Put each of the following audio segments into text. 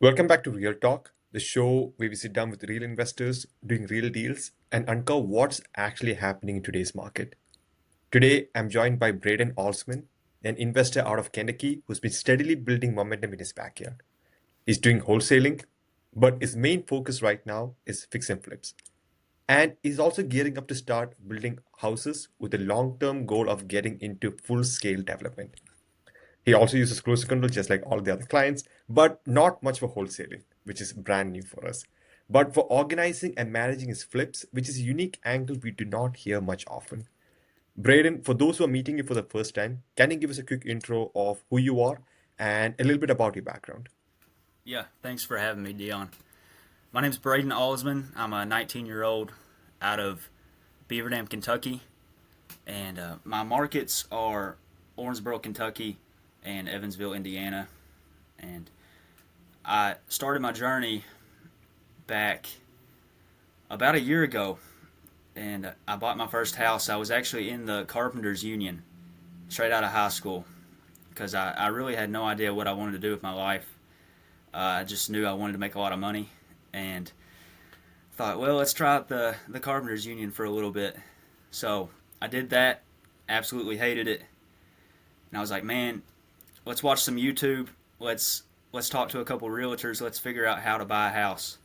Welcome back to Real Talk, the show where we sit down with real investors doing real deals and uncover what's actually happening in today's market. Today, I'm joined by Braden Alsman, an investor out of Kentucky who's been steadily building momentum in his backyard. He's doing wholesaling, but his main focus right now is fix and flips. And he's also gearing up to start building houses with the long term goal of getting into full scale development. He also uses closer control just like all the other clients, but not much for wholesaling, which is brand new for us. But for organizing and managing his flips, which is a unique angle we do not hear much often. Braden, for those who are meeting you for the first time, can you give us a quick intro of who you are and a little bit about your background? Yeah, thanks for having me, Dion. My name's Braden Alsman. I'm a 19-year-old out of Beaver Dam, Kentucky, and my markets are Owensboro, Kentucky, and Evansville, Indiana. And I started my journey back about a year ago, and I bought my first house. I was actually in the Carpenters Union straight out of high school because I really had no idea what I wanted to do with my life. I just knew I wanted to make a lot of money, and thought, well, let's try out the Carpenters Union for a little bit. So I did that, absolutely hated it, and I was like, man, let's watch some YouTube. Let's talk to a couple realtors. Let's figure out how to buy a house.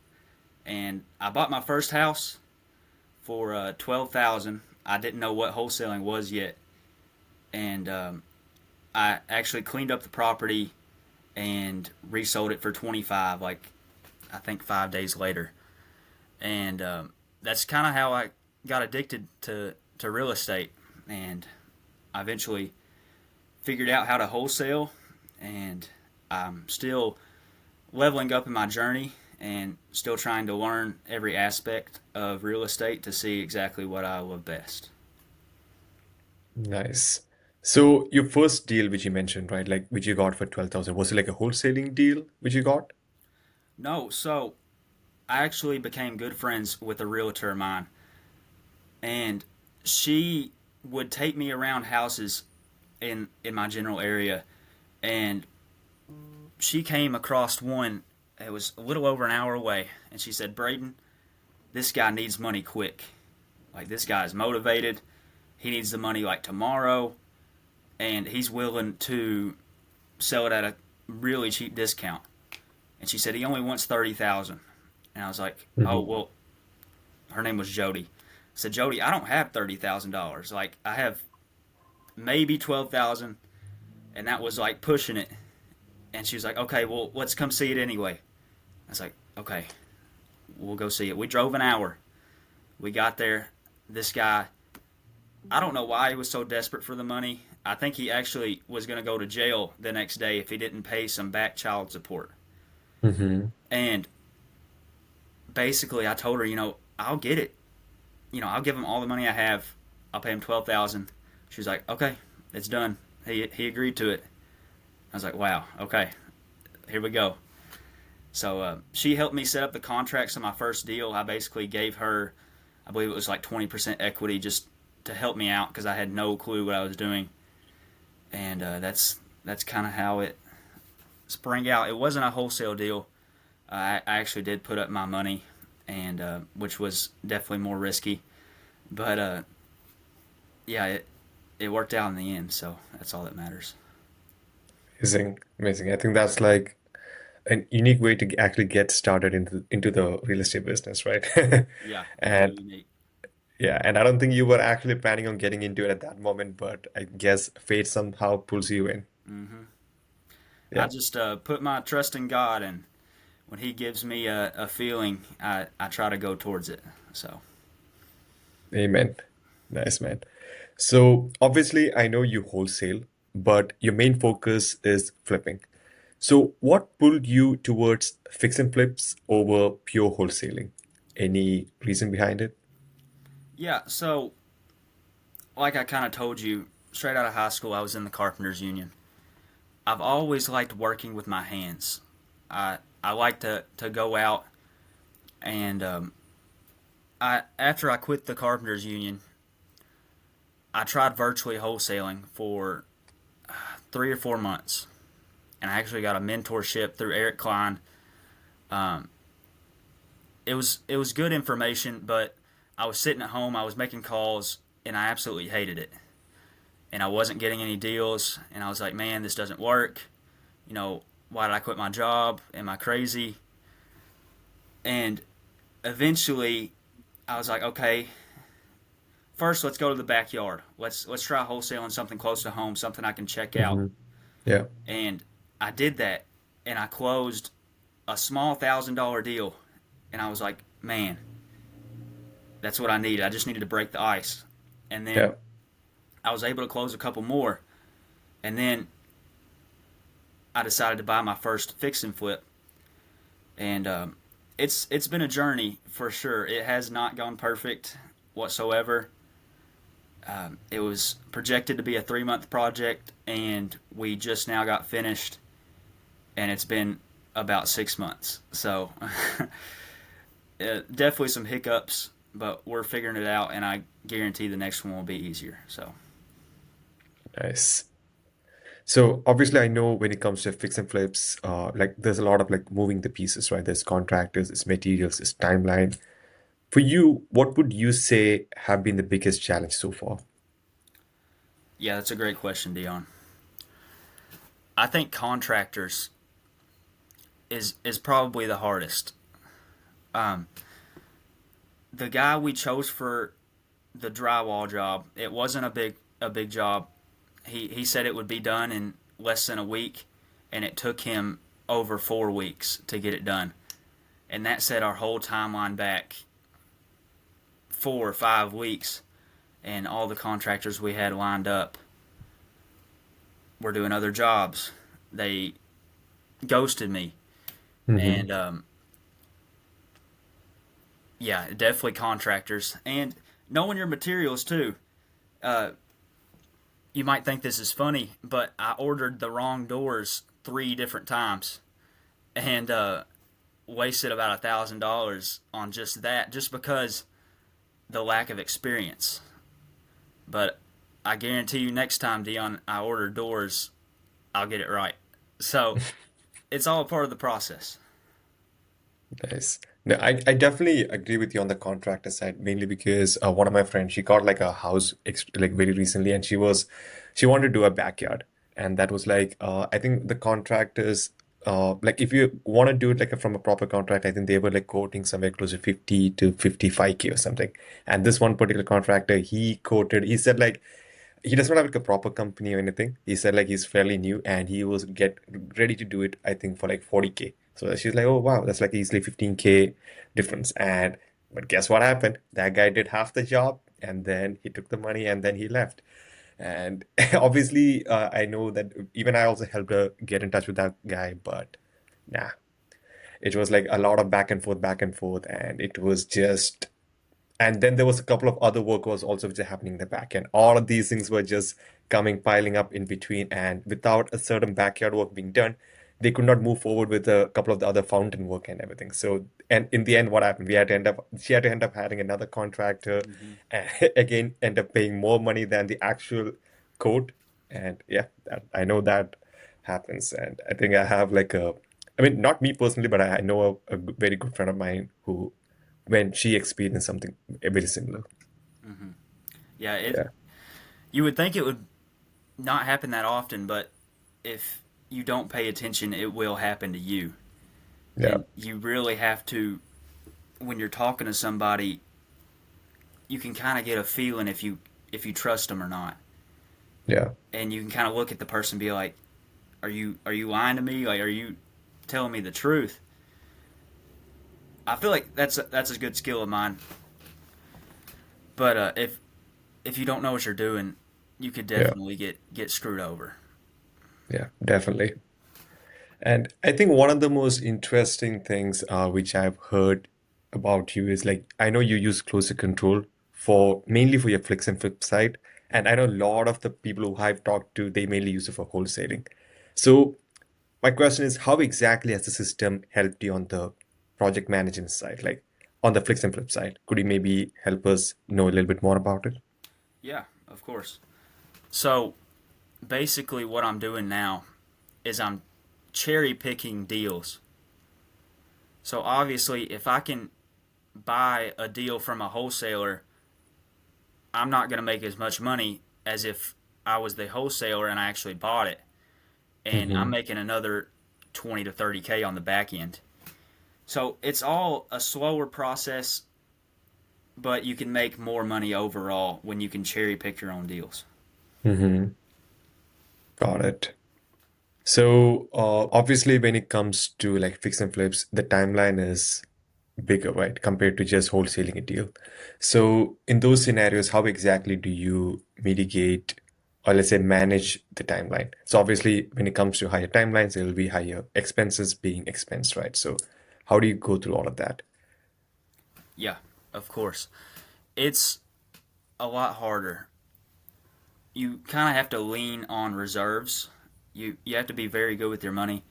And I bought my first house for 12,000. I didn't know what wholesaling was yet, and I actually cleaned up the property and resold it for 25. Like I think 5 days later, and that's kind of how I got addicted to real estate. And I eventually figured out how to wholesale, and I'm still leveling up in my journey and still trying to learn every aspect of real estate to see exactly what I love best. Nice. So your first deal, which you mentioned, right, like which you got for 12,000, was it like a wholesaling deal which you got? No, so I actually became good friends with a realtor of mine, and she would take me around houses in my general area, and she came across one. It was a little over an hour away, and she said, "Braden, this guy needs money quick. Like this guy is motivated. He needs the money like tomorrow, and he's willing to sell it at a really cheap discount." And she said he only wants 30,000. And I was like, "Oh Hmm. well." Her name was Jody. I said, "Jody, I don't have $30,000. Like I have maybe 12,000, and that was like pushing it." And she was like, "Okay, well, let's come see it anyway." I was like, "Okay, we'll go see it." We drove an hour. We got there. This guy, I don't know why he was so desperate for the money. I think he actually was going to go to jail the next day if he didn't pay some back child support. Hmm. And basically, I told her, I'll get it. I'll give him all the money I have. I'll pay him 12,000. She was like, "Okay, it's done." He agreed to it. I was like, "Wow, okay, here we go." So she helped me set up the contracts on my first deal. I basically gave her, I believe it was like 20% equity just to help me out because I had no clue what I was doing. And that's kind of how it sprang out. It wasn't a wholesale deal. I actually did put up my money, and which was definitely more risky. But yeah, it worked out in the end, so that's all that matters. Amazing, amazing. I think that's like a unique way to actually get started into the real estate business, right? Yeah, very And unique. yeah, and I don't think you were actually planning on getting into it at that moment, but I guess fate somehow pulls you in. hmm I Yeah, just put my trust in God, and when He gives me a feeling, I try to go towards it. So, amen. Nice, man. So obviously, I know you wholesale, but your main focus is flipping. So what pulled you towards fix and flips over pure wholesaling? Any reason behind it? yeah, so like I kind of told you, straight out of high school, I was in the Carpenters Union. I've always liked working with my hands. I like to go out and I after I quit the Carpenters Union, I tried virtually wholesaling for 3 or 4 months, and I actually got a mentorship through Eric Klein, It was good information, but I was sitting at home, I was making calls, and I absolutely hated it. And I wasn't getting any deals, and I was like, man, this doesn't work. You know, why did I quit my job? Am I crazy? And eventually, I was like, okay, first let's go to the backyard. Let's try wholesaling something close to home, something I can check out. Hmm. Yeah. And I did that, and I closed a small $1,000 deal, and I was like, man, that's what I needed. I just needed to break the ice, and then Yeah. I was able to close a couple more, and then I decided to buy my first fix and flip, and it's been a journey for sure. It has not gone perfect whatsoever. It was projected to be a 3 month project, and we just now got finished, and it's been about 6 months. So definitely some hiccups, but we're figuring it out, and I guarantee the next one will be easier. So Nice. So obviously, I know when it comes to fix and flips, like there's a lot of like moving the pieces, right? There's contractors, there's materials, there's timeline. For you, what would you say have been the biggest challenge so far? yeah, that's a great question, Dion. I think contractors is probably the hardest. Um, the guy we chose for the drywall job, it wasn't a big job. He said it would be done in less than a week, and it took him over 4 weeks to get it done. And that set our whole timeline back 4 or 5 weeks. And all the contractors we had lined up were doing other jobs. They ghosted me, Hmm. and yeah, definitely contractors and knowing your materials too. Uh, you might think this is funny, but I ordered the wrong doors 3 different times and wasted about $1,000 on just that, just because the lack of experience. But I guarantee you, next time, Dion, I order doors, I'll get it right. So it's all a part of the process. Nice. No, I definitely agree with you on the contractor side, mainly because one of my friends, she got like a house ex like very recently, and she wanted to do a backyard, and that was like, I think the contractors, like if you want to do it like from a proper contract, I think they were like quoting somewhere close to 50 to 55K or something. And this one particular contractor, he said like he does not have like a proper company or anything. He said like he's fairly new and he was get ready to do it, I think, for like 40K. So she's like, oh wow, that's like easily 15K difference. And but guess what happened? That guy did half the job and then he took the money and then he left. And obviously, I know that even I also helped her get in touch with that guy, but nah, it was like a lot of back and forth, and it was just and then there was a couple of other work was also which are happening in the back end. All of these things were just coming, piling up in between. And without a certain backyard work being done, they could not move forward with a couple of the other fountain work and everything. So, and in the end, what happened? She had to end up hiring another contractor Hmm. and again, end up paying more money than the actual quote. And yeah, I know that happens. And I think I have like I mean, not me personally, but I know a very good friend of mine who when she experienced something very similar. Hmm. Yeah, Yeah, you would think it would not happen that often, but if you don't pay attention, it will happen to you. yeah, And you really have to, when you're talking to somebody, you can kind of get a feeling if you trust them or not, yeah, and you can kind of look at the person and be like, are you lying to me? Like, are you telling me the truth? I feel like that's a good skill of mine. But if you don't know what you're doing, you could yeah, definitely get screwed over. yeah, definitely. And I think one of the most interesting things which I've heard about you is like I know you use closer control for mainly for your flicks and flip side, and I know a lot of the people who I've talked to they mainly use it for wholesaling. So my question is, how exactly has the system helped you on the project management side, like on the flicks and flip side? Could you maybe help us know a little bit more about it? Yeah, of course. So basically, what I'm doing now is I'm cherry picking deals So obviously, if I can buy a deal from a wholesaler, I'm not going to make as much money as if I was the wholesaler and I actually bought it, and I'm Mm-hmm. making another 20 to 30K on the back end. So it's all a slower process, but you can make more money overall when you can cherry pick your own deals. Mm-hmm. Got it. So obviously, when it comes to like fix and flips, the timeline is bigger, right, compared to just wholesaling a deal. So in those scenarios, how exactly do you mitigate or let's say manage the timeline? So obviously, when it comes to higher timelines, there will be higher expenses being expensed, right? So how do you go through all of that? Yeah, of course. It's a lot harder. You kind of have to lean on reserves. You have to be very good with your money.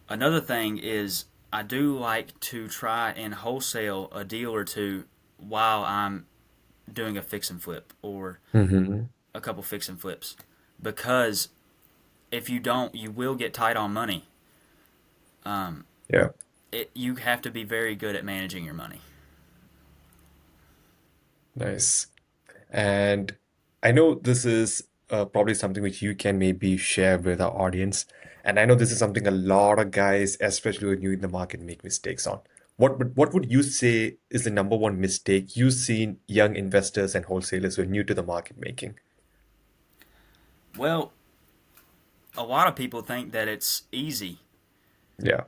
Another thing is I do like to try and wholesale a deal or two while I'm doing a fix and flip or Mm-hmm. a couple fix and flips, because if you don't, you will get tight on money. Um, Yeah, you have to be very good at managing your money. nice. And I know this is probably something which you can maybe share with our audience. And I know this is something a lot of guys, especially when you're in the market, make mistakes on. What would you say is the number one mistake you've seen young investors and wholesalers who are new to the market making? Well, a lot of people think that it's easy. Yeah.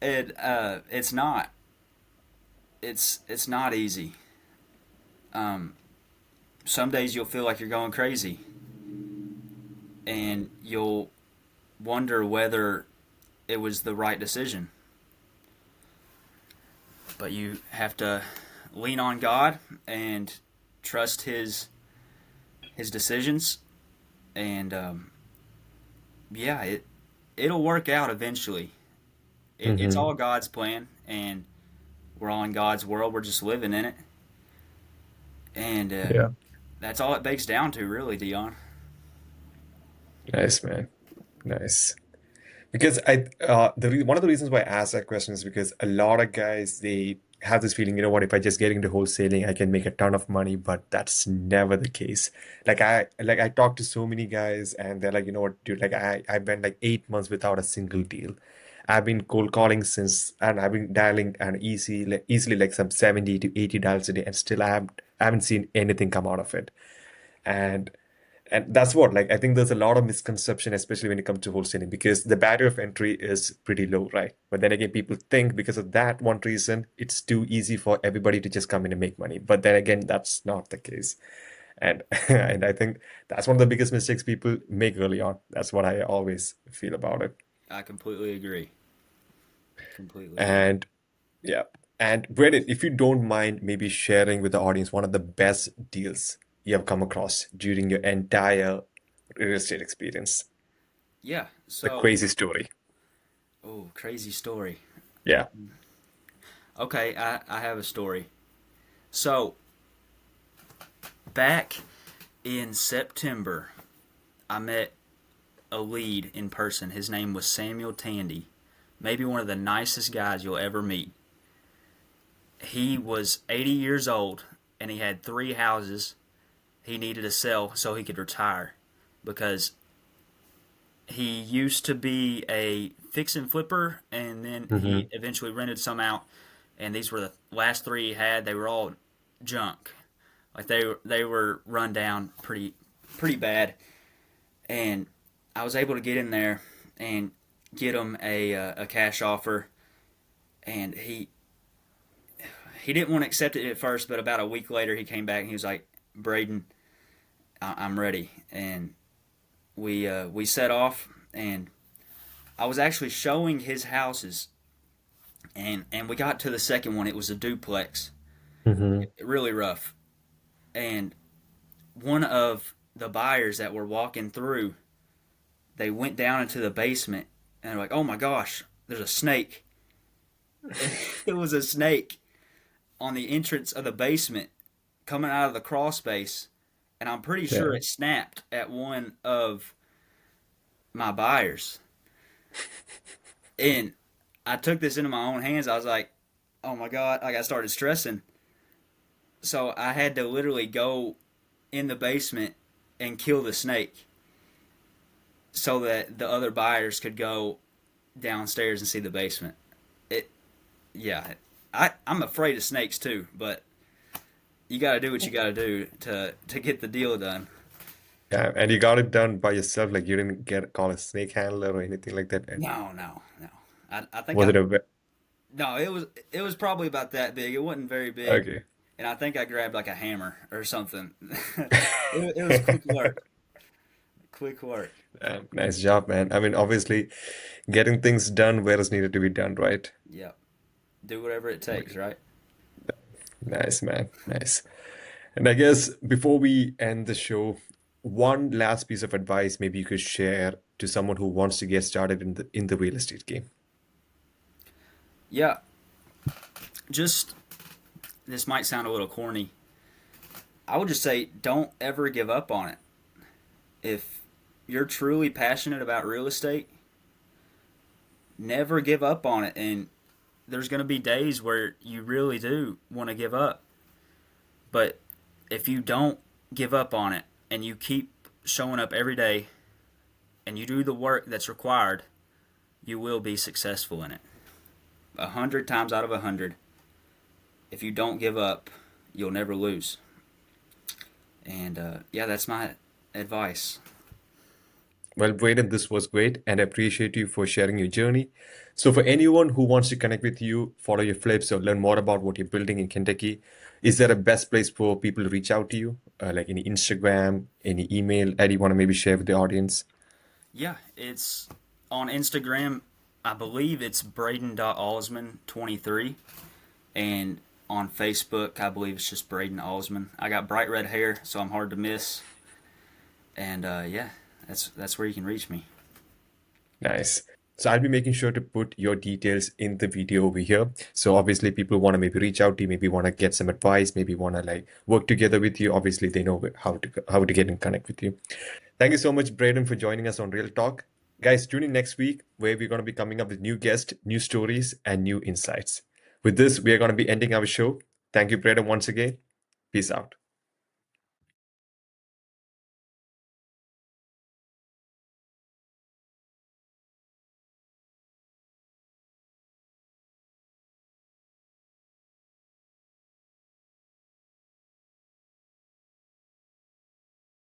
It's not. It's not easy. Um, some days you'll feel like you're going crazy, and you'll wonder whether it was the right decision. But you have to lean on God and trust His decisions, and yeah, it'll work out eventually. It's Hmm. all God's plan, and we're all in God's world. We're just living in it, and Yeah. that's all it bakes down to, really, Dion. Nice, man. Nice. Because one of the reasons why I asked that question is because a lot of guys they have this feeling, you know what, if I just get into wholesaling, I can make a ton of money, but that's never the case. Like I talked to so many guys and they're like, you know what, dude, like I went like 8 months without a single deal. I've been cold calling since and I've been dialing and easily like some 70 to 80 dials a day and still I haven't seen anything come out of it. And that's what, like, I think there's a lot of misconception, especially when it comes to wholesaling, because the barrier of entry is pretty low, right? But then again, people think because of that one reason, it's too easy for everybody to just come in and make money. But then again, that's not the case. And and I think that's one of the biggest mistakes people make early on. That's what I always feel about it. I completely agree. Completely agree. And yeah. And Braden, if you don't mind maybe sharing with the audience one of the best deals you have come across during your entire real estate experience. Yeah. The So, crazy story. oh, crazy story. Yeah. Okay, I have a story. So, back in September, I met a lead in person. His name was Samuel Tandy. Maybe one of the nicest guys you'll ever meet. He was 80 years old and he had three houses he needed to sell so he could retire, because he used to be a fix and flipper and then he Hmm. eventually rented some out, and these were the last three he had. They were all junk. Like they were run down pretty bad, and I was able to get in there and get him a cash offer, and he didn't want to accept it at first, but about a week later he came back and he was like, Braden, I'm ready, and we set off, and I was actually showing his houses, and we got to the second one. It was a duplex, Hmm. really rough, and one of the buyers that were walking through, they went down into the basement and they're like, "Oh my gosh, there's a snake!" It was a snake on the entrance of the basement coming out of the crawl space, and I'm pretty sure Yeah. it snapped at one of my buyers. And I took this into my own hands. I was like, oh my God, like I started stressing. So I had to literally go in the basement and kill the snake so that the other buyers could go downstairs and see the basement. It, yeah, I'm afraid of snakes too, but you got to do what you got to do to get the deal done. Yeah, and you got it done by yourself. Like you didn't get call a snake handler or anything like that. And No, no, no. I think was I it a no. It was probably about that big. It wasn't very big, okay? and I think I grabbed like a hammer or something. It was quick work. Quick work. Nice job, man. I mean, obviously, getting things done where it's needed to be done, right? Yep. Do whatever it takes, right? Nice, man. Nice. And I guess before we end the show, one last piece of advice maybe you could share to someone who wants to get started in the real estate game. Yeah. Just this might sound a little corny. I would just say don't ever give up on it. If you're truly passionate about real estate, never give up on it. And there's going to be days where you really do want to give up. But if you don't give up on it and you keep showing up every day and you do the work that's required, you will be successful in it. 100 times out of 100, if you don't give up, you'll never lose. And yeah, that's my advice. Well, Braden, this was great, and I appreciate you for sharing your journey. So, for anyone who wants to connect with you, follow your flips, or learn more about what you're building in Kentucky, is there a best place for people to reach out to you? Like any Instagram, any email that you want to maybe share with the audience? Yeah, it's on Instagram. I believe it's Braden.Alsman23. And on Facebook, I believe it's just Braden Alsman. I got bright red hair, so I'm hard to miss. And yeah, that's where you can reach me. Nice. So I'll be making sure to put your details in the video over here. So obviously people want to maybe reach out to you, maybe want to get some advice, maybe want to like work together with you. Obviously they know how to get in connect with you. Thank you so much, Braden, for joining us on Real Talk. Guys, tune in next week where we're going to be coming up with new guests, new stories, and new insights. With this, we are going to be ending our show. Thank you, Braden, once again. Peace out.